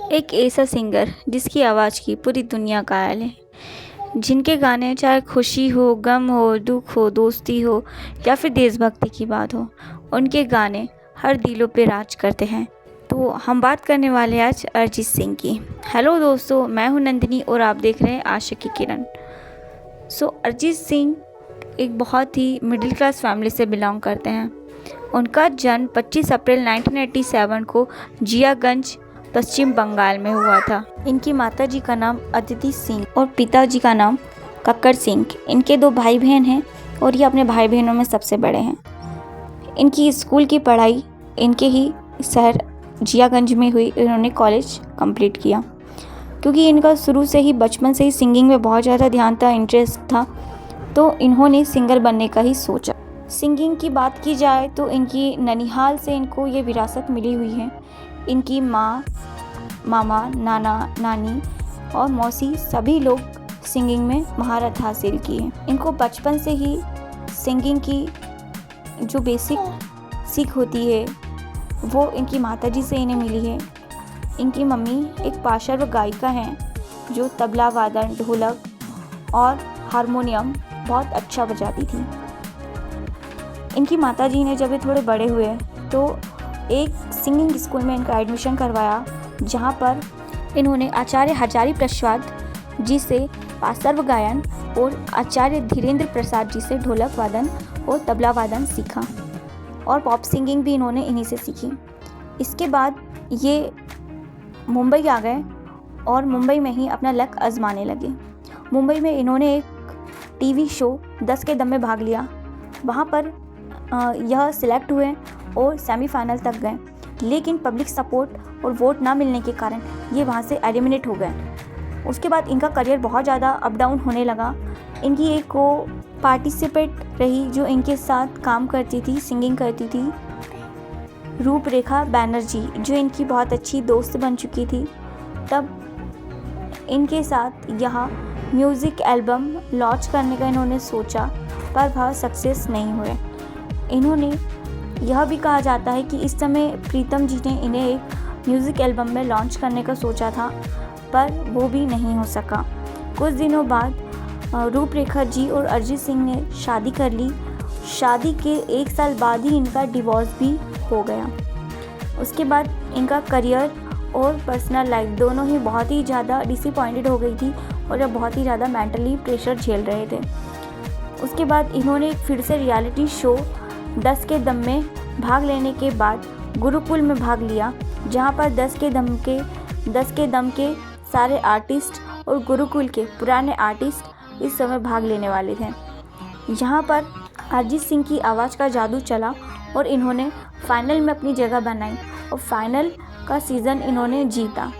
एक ऐसा सिंगर जिसकी आवाज़ की पूरी दुनिया कायल है, जिनके गाने चाहे खुशी हो, गम हो, दुख हो, दोस्ती हो या फिर देशभक्ति की बात हो, उनके गाने हर दिलों पे राज करते हैं। तो हम बात करने वाले हैं आज अरिजीत सिंह की। हेलो दोस्तों, मैं हूं नंदिनी और आप देख रहे हैं आशिक की किरण। अरिजीत सिंह एक बहुत ही मिडिल क्लास फैमिली से बिलोंग करते हैं। उनका जन्म 25 अप्रैल 1987 को जियागंज पश्चिम बंगाल में हुआ था। इनकी माताजी का नाम अदिति सिंह और पिताजी का नाम कक्कर सिंह। इनके 2 भाई बहन हैं और ये अपने भाई बहनों में सबसे बड़े हैं। इनकी स्कूल की पढ़ाई इनके ही शहर जियागंज में हुई। इन्होंने कॉलेज कंप्लीट किया। क्योंकि इनका शुरू से ही बचपन से ही सिंगिंग में बहुत ज़्यादा ध्यान था, इंटरेस्ट था, तो इन्होंने सिंगर बनने का ही सोचा। सिंगिंग की बात की जाए तो इनकी ननिहाल से इनको ये विरासत मिली हुई है। इनकी माँ, मामा, नाना, नानी और मौसी सभी लोग सिंगिंग में महारत हासिल की है। इनको बचपन से ही सिंगिंग की जो बेसिक सीख होती है वो इनकी माताजी से इन्हें मिली है। इनकी मम्मी एक पार्श्व गायिका हैं जो तबला वादन, ढोलक और हारमोनियम बहुत अच्छा बजाती थी। इनकी माताजी ने जब ये थोड़े बड़े हुए तो एक सिंगिंग स्कूल में इनका एडमिशन करवाया, जहाँ पर इन्होंने आचार्य हजारी प्रसाद जी से पार्श्व गायन और आचार्य धीरेन्द्र प्रसाद जी से ढोलक वादन और तबला वादन सीखा और पॉप सिंगिंग भी इन्होंने इन्हीं से सीखी। इसके बाद ये मुंबई आ गए और मुंबई में ही अपना लक आजमाने लगे। मुंबई में इन्होंने एक टीवी शो 10 के दम में भाग लिया। वहाँ पर यह सिलेक्ट हुए और सेमीफाइनल तक गए, लेकिन पब्लिक सपोर्ट और वोट ना मिलने के कारण ये वहाँ से एलिमिनेट हो गए। उसके बाद इनका करियर बहुत ज़्यादा अप डाउन होने लगा। इनकी एक को पार्टिसिपेट रही जो इनके साथ काम करती थी, सिंगिंग करती थी, रूपरेखा बैनर्जी, जो इनकी बहुत अच्छी दोस्त बन चुकी थी। तब इनके साथ यहाँ म्यूज़िक एल्बम लॉन्च करने का इन्होंने सोचा, पर वह सक्सेस नहीं हुए। इन्होंने यह भी कहा जाता है कि इस समय प्रीतम जी ने इन्हें एक म्यूज़िक एल्बम में लॉन्च करने का सोचा था, पर वो भी नहीं हो सका। कुछ दिनों बाद रूपरेखा जी और अरिजीत सिंह ने शादी कर ली। शादी के 1 साल बाद ही इनका डिवोर्स भी हो गया। उसके बाद इनका करियर और पर्सनल लाइफ दोनों ही बहुत ही ज़्यादा डिसअपॉइंटेड हो गई थी और अब बहुत ही ज़्यादा मेंटली प्रेशर झेल रहे थे। उसके बाद इन्होंने फिर से रियलिटी शो 10 के दम में भाग लेने के बाद गुरुकुल में भाग लिया, जहां पर 10 के दम के सारे आर्टिस्ट और गुरुकुल के पुराने आर्टिस्ट इस समय भाग लेने वाले थे। यहाँ पर अरिजीत सिंह की आवाज़ का जादू चला और इन्होंने फाइनल में अपनी जगह बनाई और फाइनल का सीज़न इन्होंने जीता।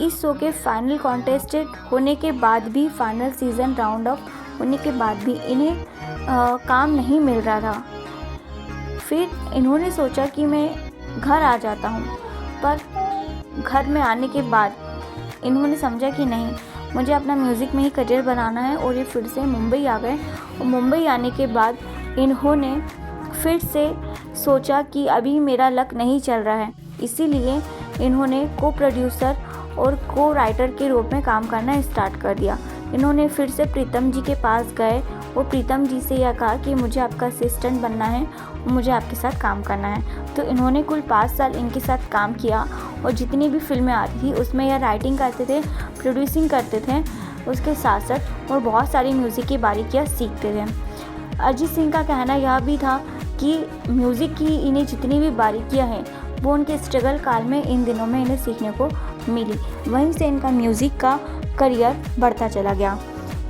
इस शो के फाइनल कॉन्टेस्टेड होने के बाद भी, फाइनल सीज़न राउंड ऑफ होने के बाद भी इन्हें काम नहीं मिल रहा था। फिर इन्होंने सोचा कि मैं घर आ जाता हूँ, पर घर में आने के बाद इन्होंने समझा कि नहीं, मुझे अपना म्यूज़िक में ही करियर बनाना है और ये फिर से मुंबई आ गए। और मुंबई आने के बाद इन्होंने फिर से सोचा कि अभी मेरा लक नहीं चल रहा है, इसीलिए इन्होंने को प्रोड्यूसर और को राइटर के रूप में काम करना स्टार्ट कर दिया। इन्होंने फिर से प्रीतम जी के पास गए और प्रीतम जी से यह कहा कि मुझे आपका असिस्टेंट बनना है और मुझे आपके साथ काम करना है। तो इन्होंने कुल 5 साल इनके साथ काम किया और जितनी भी फिल्में आती थी उसमें यह राइटिंग करते थे, प्रोड्यूसिंग करते थे, उसके साथ साथ और बहुत सारी म्यूज़िक की बारीकियाँ सीखते थे। अरिजीत सिंह का कहना यह भी था कि म्यूज़िक की इन्हें जितनी भी बारीकियाँ हैं वो उनके स्ट्रगल काल में इन दिनों में इन्हें सीखने को मिली। वहीं से इनका म्यूज़िक का करियर बढ़ता चला गया।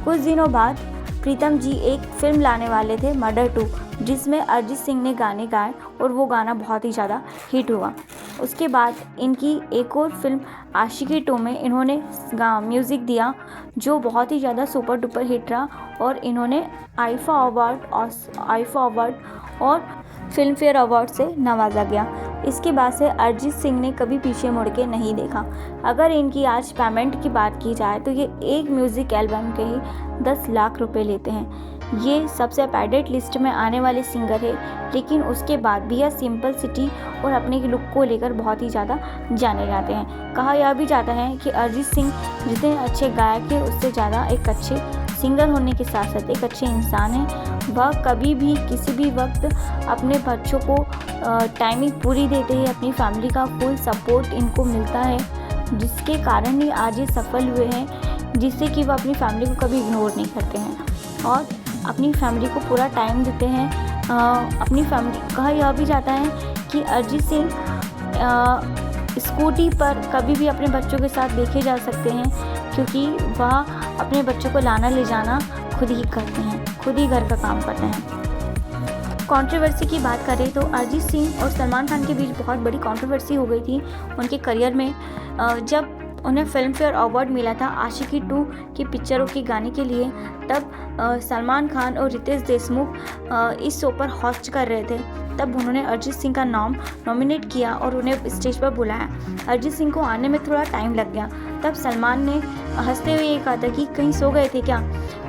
कुछ दिनों बाद प्रीतम जी एक फिल्म लाने वाले थे, मर्डर 2, जिसमें अरिजीत सिंह ने गाने गाए और वो गाना बहुत ही ज़्यादा हिट हुआ। उसके बाद इनकी एक और फिल्म आशिकी 2 में इन्होंने म्यूज़िक दिया, जो बहुत ही ज़्यादा सुपर डुपर हिट रहा और इन्होंने आईफा अवार्ड और फिल्म फेयर अवार्ड से नवाजा गया। इसके बाद से अरिजीत सिंह ने कभी पीछे मुड़ के नहीं देखा। अगर इनकी आज पेमेंट की बात की जाए तो ये एक म्यूज़िक एल्बम के ही 10 लाख रुपए लेते हैं। ये सबसे पैडेड लिस्ट में आने वाले सिंगर है, लेकिन उसके बाद भी यह सिंपलिसिटी और अपने लुक को लेकर बहुत ही ज़्यादा जाने जाते हैं। कहा यह भी जाता है कि अरिजीत सिंह जितने अच्छे गायक हैं उससे ज़्यादा एक अच्छे सिंगर होने के साथ साथ एक अच्छे इंसान हैं। वह कभी भी किसी भी वक्त अपने बच्चों को टाइमिंग पूरी देते हैं, अपनी फैमिली का फुल सपोर्ट इनको मिलता है, जिसके कारण ही आज ये सफल हुए हैं, जिससे कि वह अपनी फैमिली को कभी इग्नोर नहीं करते हैं और अपनी फैमिली को पूरा टाइम देते हैं। अपनी फैमिली कहा यह भी जाता है कि अरिजीत सिंह स्कूटी पर कभी भी अपने बच्चों के साथ देखे जा सकते हैं, क्योंकि वह अपने बच्चों को लाना ले जाना खुद ही करते हैं, खुद ही घर का काम करते हैं। कंट्रोवर्सी की बात करें तो अरिजीत सिंह और सलमान खान के बीच बहुत बड़ी कंट्रोवर्सी हो गई थी उनके करियर में, जब उन्हें फिल्म फेयर अवार्ड मिला था आशिकी 2 की पिक्चरों के गाने के लिए। तब सलमान खान और रितेश देशमुख इस शो पर होस्ट कर रहे थे। तब उन्होंने अरिजीत सिंह का नाम नॉमिनेट किया और उन्हें स्टेज पर बुलाया। अरिजीत सिंह को आने में थोड़ा टाइम लग गया। तब सलमान ने हंसते हुए ये कहा था कि कहीं सो गए थे क्या,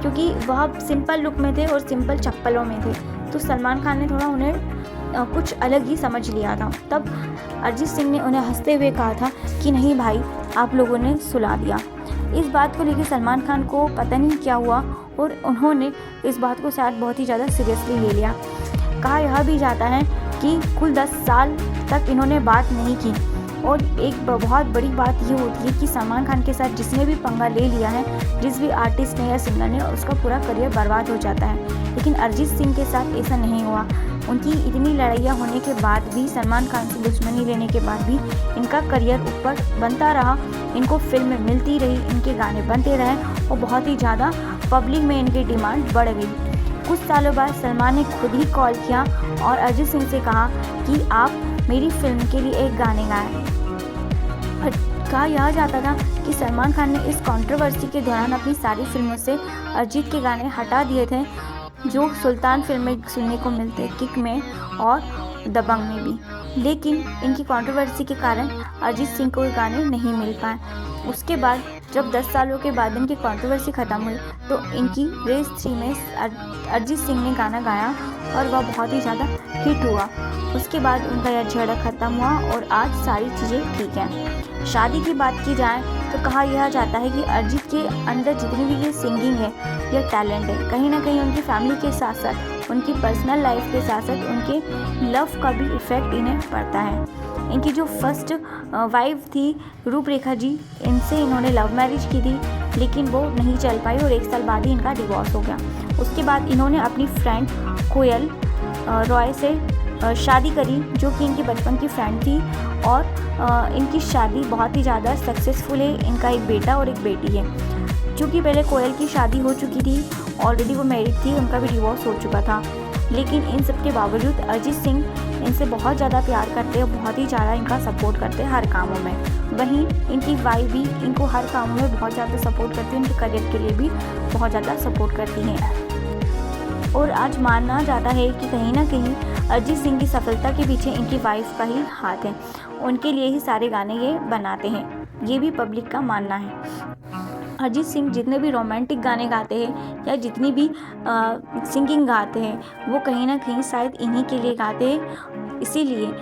क्योंकि वह सिंपल लुक में थे और सिंपल चप्पलों में थे। तो सलमान खान ने थोड़ा उन्हें कुछ अलग ही समझ लिया था। तब अरिजीत सिंह ने उन्हें हंसते हुए कहा था कि नहीं भाई, आप लोगों ने सुला दिया। इस बात को लेकर सलमान खान को पता नहीं क्या हुआ और उन्होंने इस बात को शायद बहुत ही ज़्यादा सीरियसली ले लिया। कहा यह भी जाता है कि कुल 10 साल तक इन्होंने बात नहीं की और एक बहुत बड़ी बात ये होती है कि सलमान खान के साथ जिसने भी पंगा ले लिया है, जिस भी आर्टिस्ट ने या सिंगर ने, उसका पूरा करियर बर्बाद हो जाता है। लेकिन अरिजीत सिंह के साथ ऐसा नहीं हुआ। उनकी इतनी लड़ाइयाँ होने के बाद भी, सलमान खान से दुश्मनी लेने के बाद भी इनका करियर ऊपर बनता रहा, इनको फिल्में मिलती रही, इनके गाने बनते रहे और बहुत ही ज़्यादा पब्लिक में इनकी डिमांड बढ़ गई। कुछ सालों बाद सलमान ने खुद ही कॉल किया और अरिजीत सिंह से कहा कि आप मेरी फिल्म के लिए एक गाने गाएं। कहा यह जाता था कि सलमान खान ने इस कंट्रोवर्सी के दौरान अपनी सारी फिल्मों से अरिजीत के गाने हटा दिए थे, जो सुल्तान फिल्म में सुनने को मिलते, किक में और दबंग में भी। लेकिन इनकी कंट्रोवर्सी के कारण अरिजीत सिंह को गाने नहीं मिल पाए। उसके बाद जब 10 सालों के बाद इनकी कंट्रोवर्सी ख़त्म हुई तो इनकी रेस 3 में अरिजीत सिंह ने गाना गाया और वह बहुत ही ज़्यादा हिट हुआ। उसके बाद उनका यह झगड़ा ख़त्म हुआ और आज सारी चीज़ें ठीक हैं। शादी की बात की जाए तो कहा यह जाता है कि अरिजीत के अंदर जितनी भी ये सिंगिंग है, यह टैलेंट है, कहीं ना कहीं उनकी फैमिली के साथ साथ, उनकी पर्सनल लाइफ के साथ साथ उनके लव का भी इफ़ेक्ट इन्हें पड़ता है। इनकी जो फर्स्ट वाइफ थी रूपरेखा जी, इनसे इन्होंने लव मैरिज की थी, लेकिन वो नहीं चल पाई और 1 साल बाद ही इनका डिवोर्स हो गया। उसके बाद इन्होंने अपनी फ्रेंड कोयल रॉय से शादी करी, जो कि इनकी बचपन की फ्रेंड थी और इनकी शादी बहुत ही ज़्यादा सक्सेसफुल है। इनका एक बेटा और एक बेटी है। चूँकि पहले कोयल की शादी हो चुकी थी, ऑलरेडी वो मैरिड थी, उनका भी डिवोर्स हो चुका था, लेकिन इन सब के बावजूद अरिजीत सिंह इनसे बहुत ज़्यादा प्यार करते हैं और बहुत ही ज़्यादा इनका सपोर्ट करते हैं हर कामों में। वहीं इनकी वाइफ भी इनको हर कामों में बहुत ज़्यादा सपोर्ट करती है, इनके करियर के लिए भी बहुत ज़्यादा सपोर्ट करती हैं। और आज माना जाता है कि कहीं ना कहीं अरिजीत सिंह की सफलता के पीछे इनकी वाइफ का ही हाथ है। उनके लिए ही सारे गाने ये बनाते हैं, ये भी पब्लिक का मानना है। अरिजीत सिंह जितने भी रोमांटिक गाने गाते हैं या जितनी भी सिंगिंग गाते हैं, वो कहीं ना कहीं शायद इन्हीं के लिए गाते हैं, इसीलिए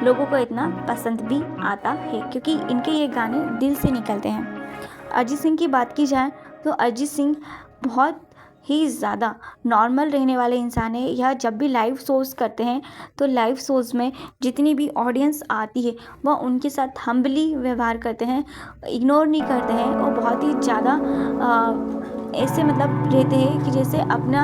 लोगों को इतना पसंद भी आता है, क्योंकि इनके ये गाने दिल से निकलते हैं। अरिजीत सिंह की बात की जाए तो अरिजीत सिंह बहुत ही ज़्यादा नॉर्मल रहने वाले इंसान है। यह जब भी लाइव शोज़ करते हैं तो लाइव शोज़ में जितनी भी ऑडियंस आती है वह उनके साथ हम्बली व्यवहार करते हैं, इग्नोर नहीं करते हैं और बहुत ही ज़्यादा ऐसे मतलब रहते हैं कि जैसे अपने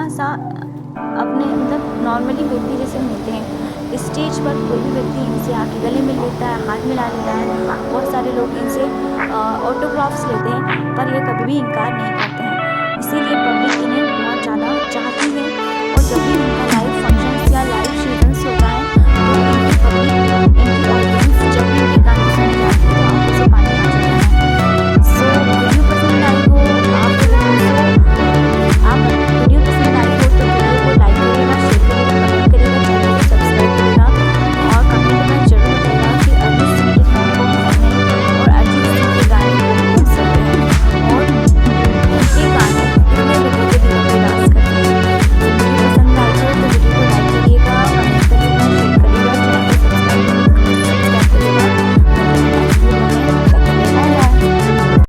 मतलब नॉर्मली व्यक्ति जैसे मिलते हैं। स्टेज पर कोई भी व्यक्ति इनसे आके गले मिल लेता है, हाथ मिला लेता है, बहुत सारे लोग इनसे ऑटोग्राफ्स लेते हैं, पर ये कभी भी इनकार नहीं करते हैं। इसीलिए पब्लिक इन्हें बहुत ज़्यादा चाहती है और जब भी इनका लाइव फंक्शन या लाइव सीजन्स होता है तो इनकी पब्लिक